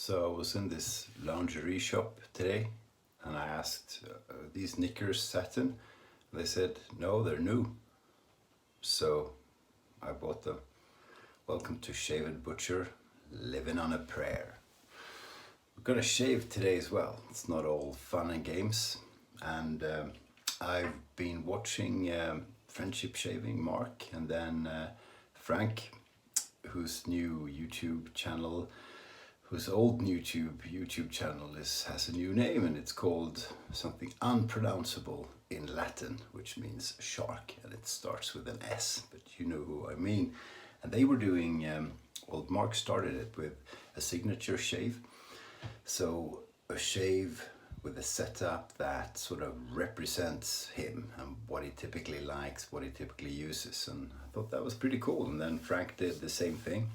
So I was in this lingerie shop today and I asked, these knickers satin? They said, no, they're new. So I bought them. Welcome to Shave&Butcher, living on a prayer. We're gonna shave today as well. It's not all fun and games. And I've been watching Friendship Shaving, Mark, and then Frank, whose new YouTube channel, whose old YouTube channel has a new name, and it's called something unpronounceable in Latin, which means shark, and it starts with an S, but you know who I mean. And they were doing, well, Mark started it with a signature shave. So a shave with a setup that sort of represents him and what he typically likes, what he typically uses. And I thought that was pretty cool. And then Frank did the same thing,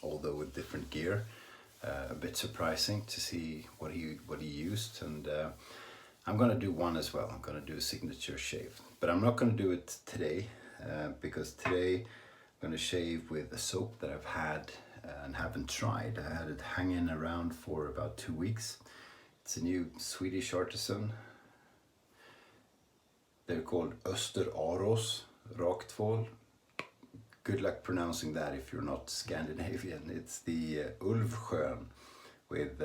although with different gear. A bit surprising to see what he used. And I'm gonna do one as well. I'm gonna do a signature shave, but I'm not gonna do it today because today I'm gonna shave with a soap that I've had and haven't tried. I had it hanging around for about 2 weeks. It's a new Swedish artisan. They're called Öster-Aros Raktvål. Good luck pronouncing that if you're not Scandinavian. It's the Ulvskön with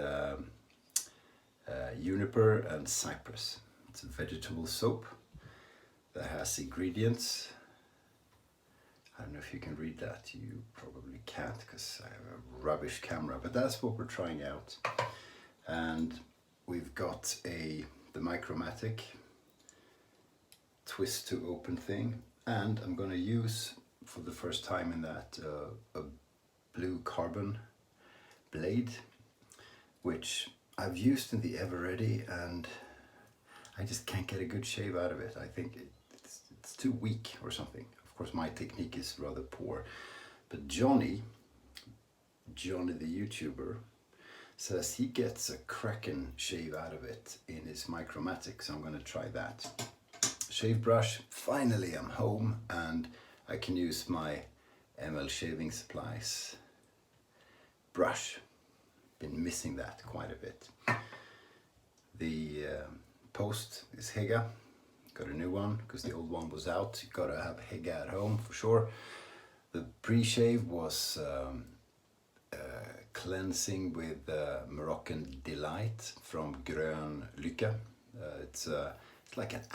juniper and cypress. It's a vegetable soap that has ingredients. I don't know if you can read that. You probably can't because I have a rubbish camera, but that's what we're trying out. And we've got the Micromatic twist to open thing, and I'm going to use for the first time in that a blue carbon blade, which I've used in the Ever Ready, and I just can't get a good shave out of it. I think it's too weak or something. Of course, my technique is rather poor, but Johnny the YouTuber, says he gets a cracking shave out of it in his Micromatic, so I'm going to try that. Shave brush. Finally, I'm home and I can use my ML Shaving Supplies brush. Been missing that quite a bit. The post is HEGA. Got a new one because the old one was out. You gotta have HEGA at home for sure. The pre-shave was cleansing with Moroccan Delight from Grön Lycka. It's like an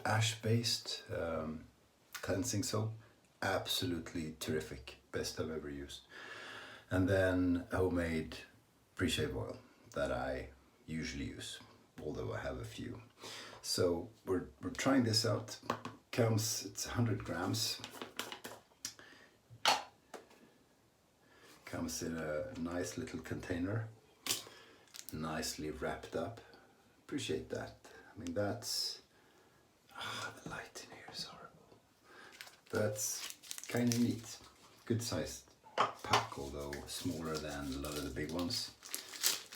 ash-based cleansing soap. Absolutely terrific. Best I've ever used. And then homemade pre-shave oil that I usually use, although I have a few. So we're trying this out. It's 100 grams. Comes in a nice little container, nicely wrapped up. Appreciate that. I mean, that's the light in here is horrible. That's kind of neat. Good sized pack, although smaller than a lot of the big ones.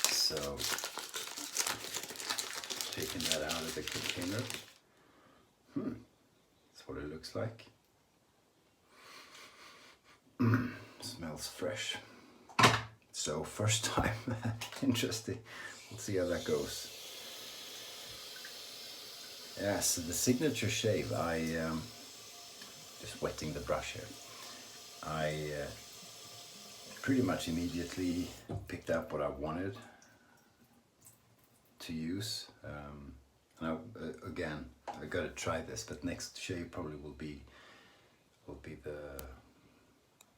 So taking that out of the container. That's what it looks like. Smells fresh. So first time. Interesting. We'll see how that goes. Yeah, so the signature shave, I just wetting the brush here. I pretty much immediately picked up what I wanted to use. And again, I gotta try this, but next shave probably will be the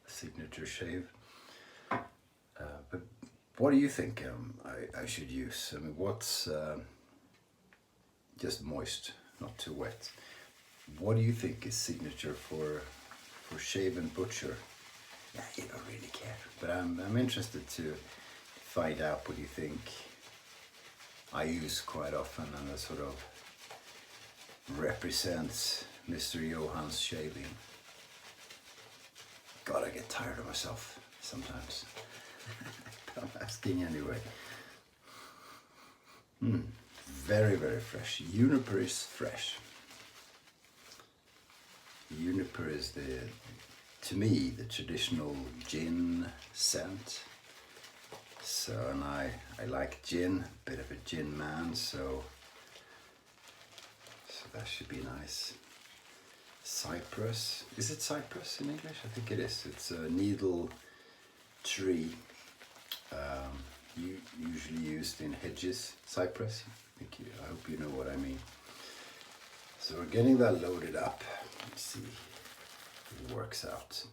signature shave. But what do you think I should use? I mean, what's just moist, not too wet. What do you think is signature for Shave&Butcher? Yeah, you don't really care, but I'm interested to find out what you think. I use quite often, and it sort of represents Mr. Johan's shaving. God, I get tired of myself sometimes. But I'm asking anyway. Very, very fresh. Juniper is fresh. Juniper is to me, the traditional gin scent. So, and I like gin, a bit of a gin man, so that should be nice. Cypress, is it cypress in English? I think it is. It's a needle tree, usually used in hedges. Cypress, I hope you know what I mean. So we're getting that loaded up. Let's see if it works out.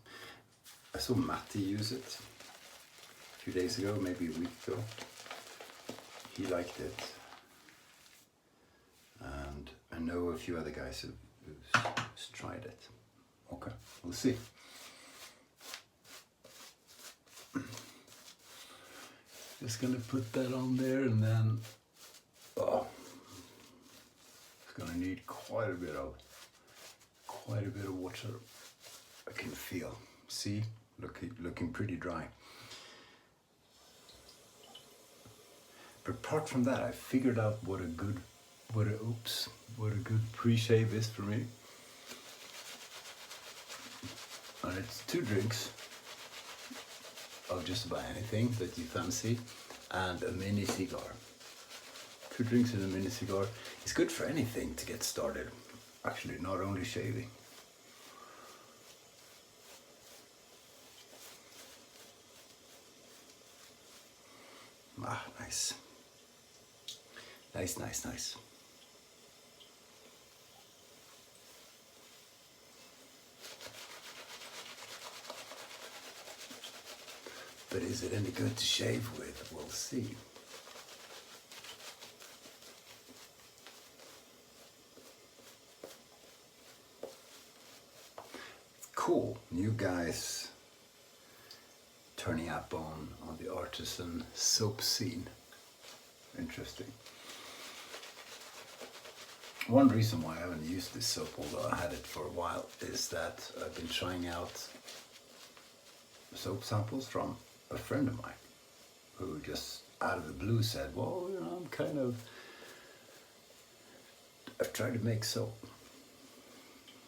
I saw Matti use it a few days ago, maybe a week ago. He liked it. And I know a few other guys who's tried it. Okay, we'll see. Just gonna put that on there, and then it's gonna need quite a bit of water. I can feel. See, looking pretty dry. But apart from that, I figured out what a good pre-shave is for me. And it's 2 drinks of just about anything that you fancy, and a mini cigar. 2 drinks and a mini cigar. It's good for anything to get started. Actually, not only shaving. Ah, nice. Nice. But is it any good to shave with? We'll see. Cool, new guys turning up on the artisan soap scene. Interesting. One reason why I haven't used this soap, although I had it for a while, is that I've been trying out soap samples from a friend of mine who just out of the blue said, well, you know, I've tried to make soap.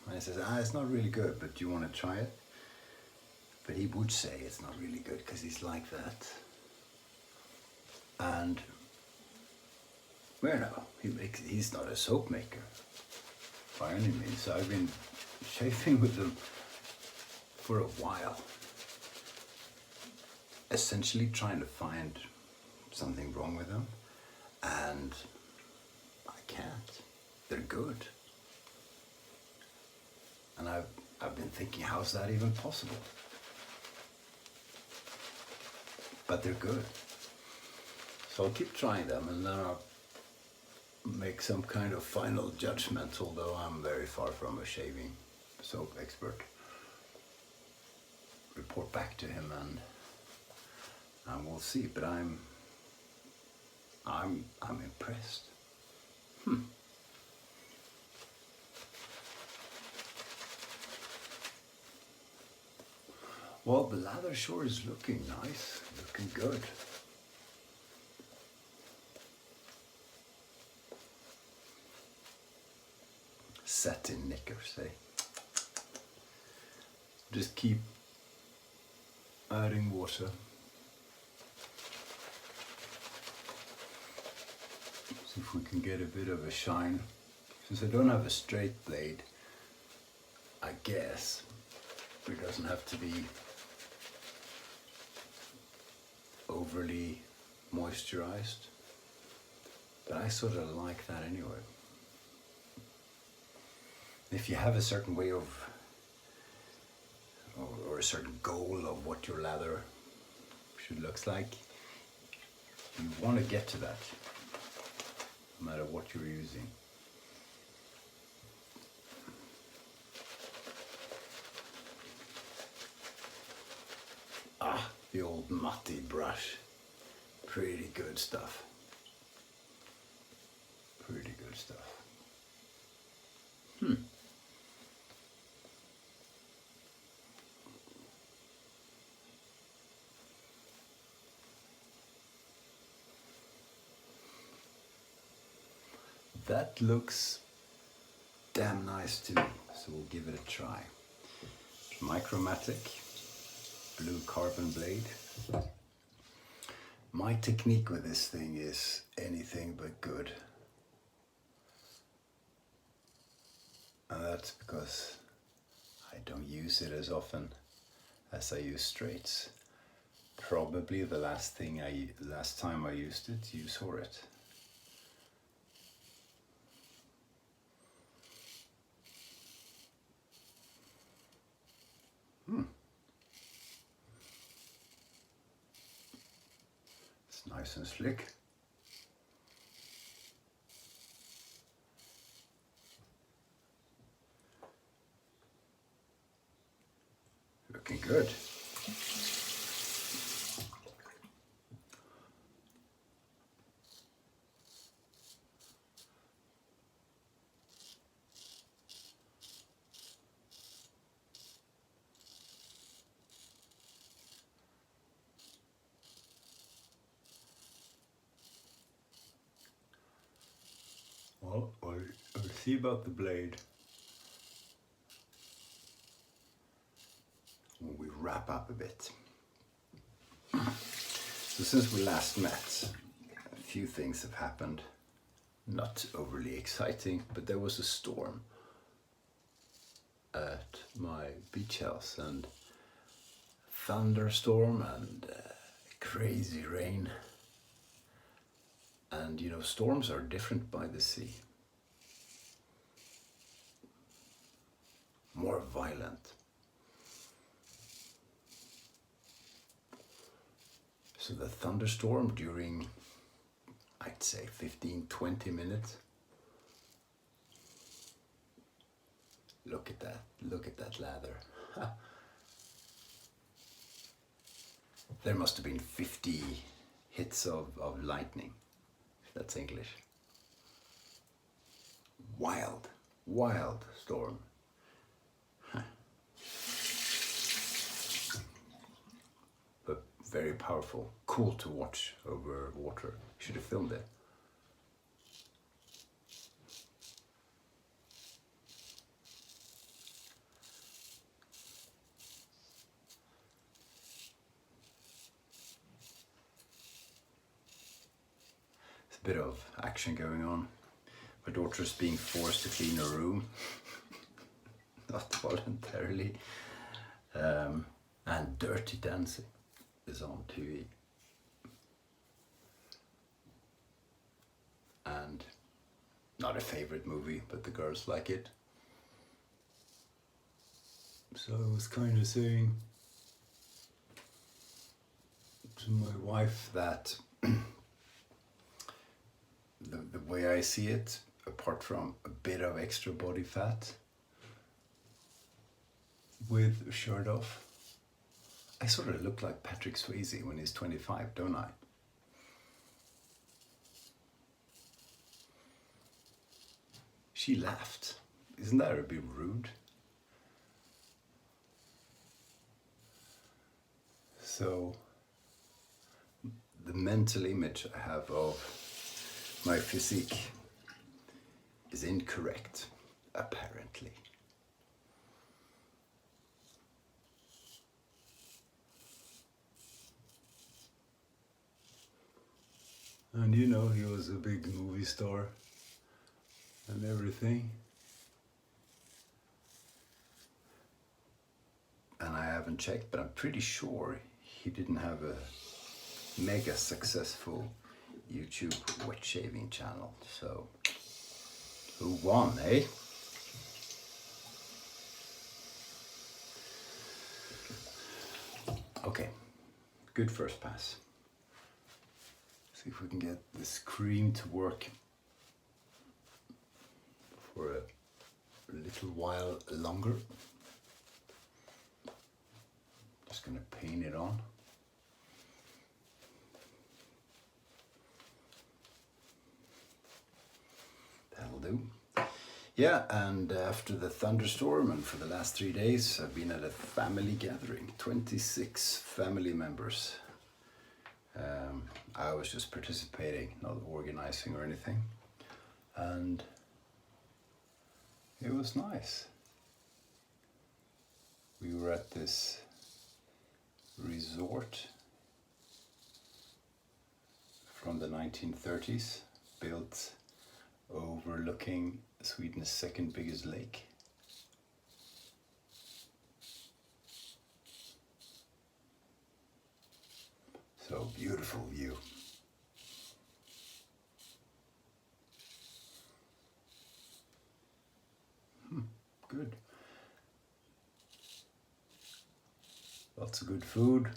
And I said, it's not really good, but do you want to try it? But he would say it's not really good because he's like that. And, well, no, he's not a soap maker by any means. So I've been shaving with them for a while, essentially trying to find something wrong with them, and I can't. They're good. And I've been thinking, how's that even possible? But they're good. So I'll keep trying them, and then I'll make some kind of final judgment, although I'm very far from a shaving soap expert. Report back to him, and we'll see. But I'm impressed. Well, the lather sure is looking nice, looking good. Satin knickers, eh? Just keep adding water. See if we can get a bit of a shine. Since I don't have a straight blade, I guess it doesn't have to be overly moisturized, but I sort of like that anyway. If you have a certain way of, or a certain goal of what your lather should look like, you want to get to that, no matter what you're using. The old Matti brush. Pretty good stuff. Pretty good stuff. That looks damn nice to me, so we'll give it a try. Micromatic blue carbon blade. My My technique with this thing is anything but good. And that's because I don't use it as often as I use straights. Probably the last time I used it, you saw it. It's nice and slick. Looking good. Well, we'll see about the blade when we wrap up a bit. So since we last met, a few things have happened. Not overly exciting, but there was a storm at my beach house, and thunderstorm and crazy rain. And you know, storms are different by the sea. More violent. So the thunderstorm during, I'd say 15-20 minutes. Look at that lather. There must have been 50 hits of lightning, if that's English. Wild storm. But very powerful, cool to watch over water. Should have filmed it. A bit of action going on. My daughter's being forced to clean her room, not voluntarily, and Dirty Dancing is on TV. And not a favorite movie, but the girls like it. So I was kind of saying to my wife that the way I see it, apart from a bit of extra body fat with a shirt off, I sort of look like Patrick Swayze when he's 25, don't I? She laughed. Isn't that a bit rude? So the mental image I have of my physique is incorrect, apparently. And you know, he was a big movie star and everything. And I haven't checked, but I'm pretty sure he didn't have a mega successful YouTube wet shaving channel. So who won, eh? Okay, good first pass. See if we can get this cream to work for a little while longer. Just gonna paint it on. That'll do. Yeah, and after the thunderstorm and for the last 3 days, I've been at a family gathering, 26 family members. I was just participating, not organizing or anything. And it was nice. We were at this resort from the 1930s, built overlooking Sweden's second biggest lake. So beautiful view. Good. Lots of good food.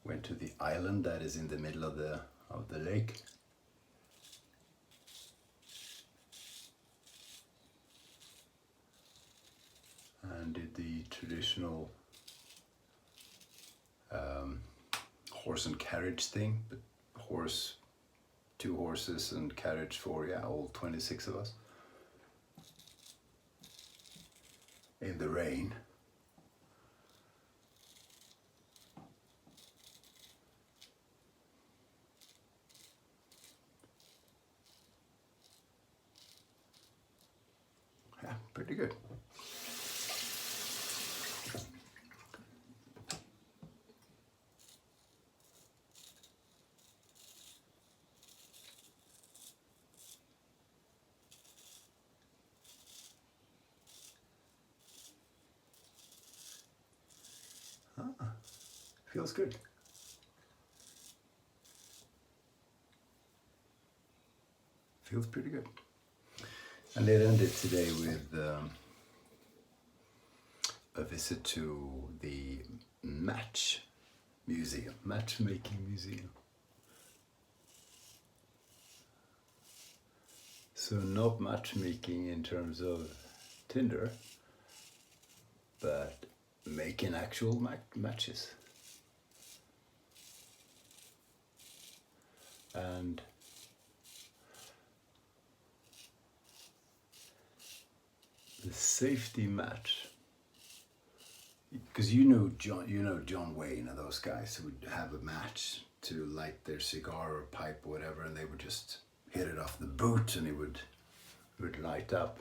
Went to the island that is in the middle of the lake. And did the traditional horse and carriage thing, but two horses and carriage for, all 26 of us. In the rain. Yeah, pretty good. Feels good. Feels pretty good. And it ended today with a visit to the matchmaking museum. So not matchmaking in terms of Tinder, but making actual matches. And the safety match, because John Wayne and those guys who would have a match to light their cigar or pipe or whatever, and they would just hit it off the boot and it would light up.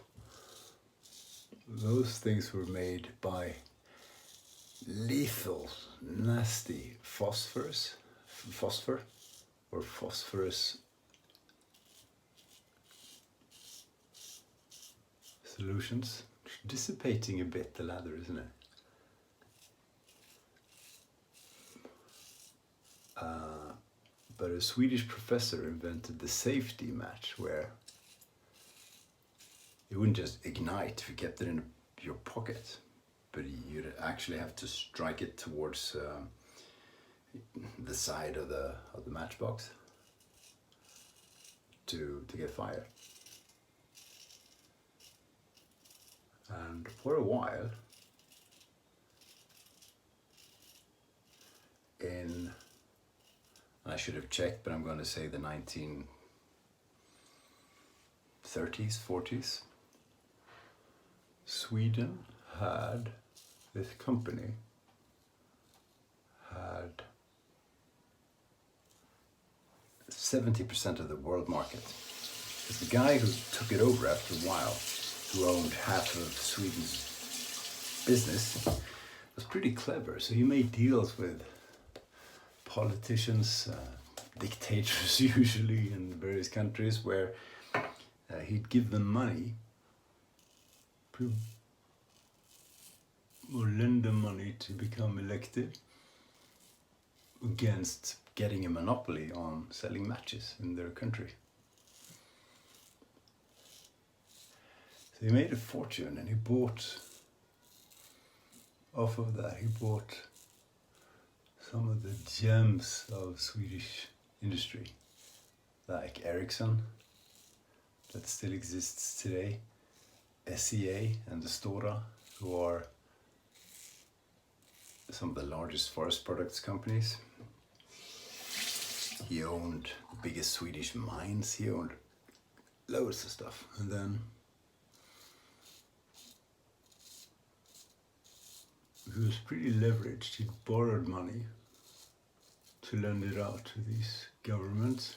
Those things were made by lethal, nasty phosphor or phosphorus solutions. Dissipating a bit the lather, isn't it? But a Swedish professor invented the safety match, where it wouldn't just ignite if you kept it in your pocket, but you'd actually have to strike it towards the side of the matchbox to get fire. And for a while, I should have checked, but I'm going to say the 1930s, 40s, Sweden had, this company had 70% of the world market. It's the guy who took it over after a while, who owned half of Sweden's business, was pretty clever. So he made deals with politicians, dictators usually in various countries, where he'd give them money, or lend them money to become elected, against getting a monopoly on selling matches in their country. So he made a fortune, and he bought, off of that, he bought some of the gems of Swedish industry, like Ericsson, that still exists today, SCA and the Stora, who are some of the largest forest products companies. He owned the biggest Swedish mines, he owned loads of stuff. And then he was pretty leveraged. He'd borrowed money to lend it out to these governments.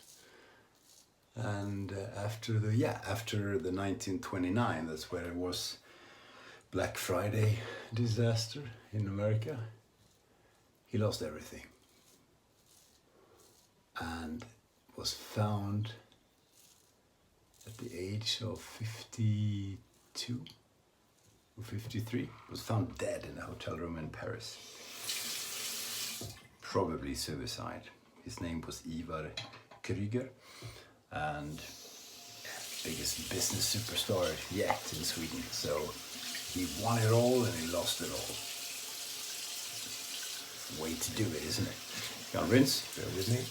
And after the 1929, that's where it was Black Friday disaster in America. He lost everything and was found at the age of 52 or 53, was found dead in a hotel room in Paris. Probably suicide. His name was Ivar Krüger, and biggest business superstar yet in Sweden. So he won it all and he lost it all. Way to do it, isn't it? Gonna rinse, bear with me.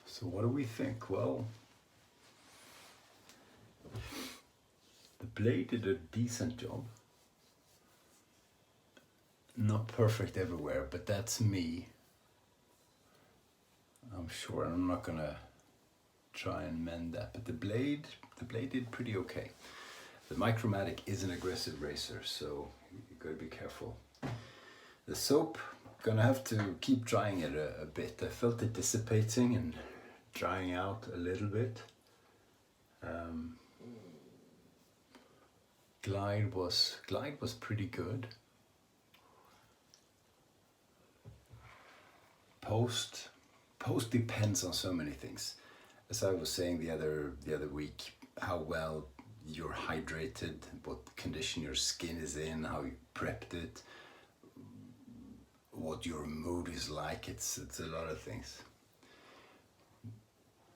So what do we think? Well, the blade did a decent job. Not perfect everywhere, but that's me. I'm sure I'm not gonna try and mend that, but the blade did pretty okay. The Micromatic is an aggressive razor, so you gotta be careful. The soap, gonna have to keep drying it a bit. I felt it dissipating and drying out a little bit. Glide was pretty good. Post depends on so many things. As I was saying the other week, how well you're hydrated, what condition your skin is in, how you prepped it, what your mood is like. It's a lot of things.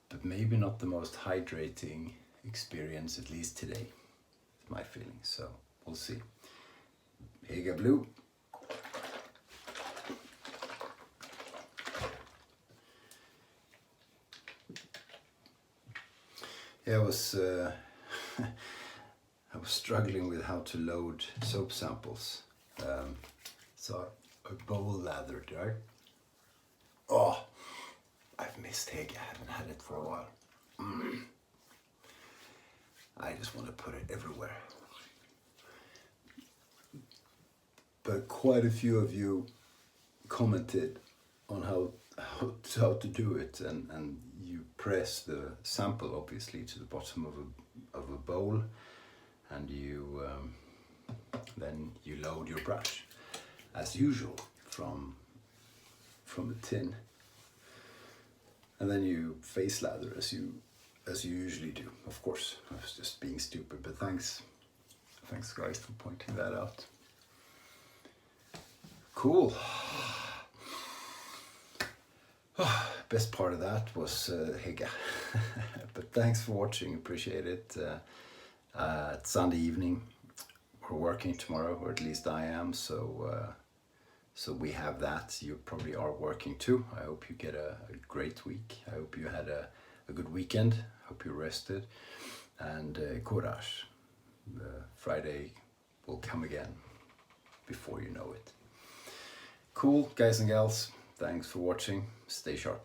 But maybe not the most hydrating experience, at least today. It's my feeling, so we'll see. HEGA Blue. Yeah, I was struggling with how to load soap samples. So a bowl lathered, right? Oh, I've missed HEGA. I haven't had it for a while. I just want to put it everywhere. But quite a few of you commented on how to do it, and you press the sample obviously to the bottom of a bowl, and you then you load your brush as usual from the tin, and then you face lather as you usually do. Of course, I was just being stupid, but thanks guys for pointing that out. Cool. Best part of that was HEGA. But thanks for watching, appreciate it. It's Sunday evening. We're working tomorrow, or at least I am, so we have that. You probably are working too. I hope you get a great week. I hope you had a good weekend. Hope you rested. And courage. Friday will come again before you know it. Cool, guys and gals. Thanks for watching. Stay sharp.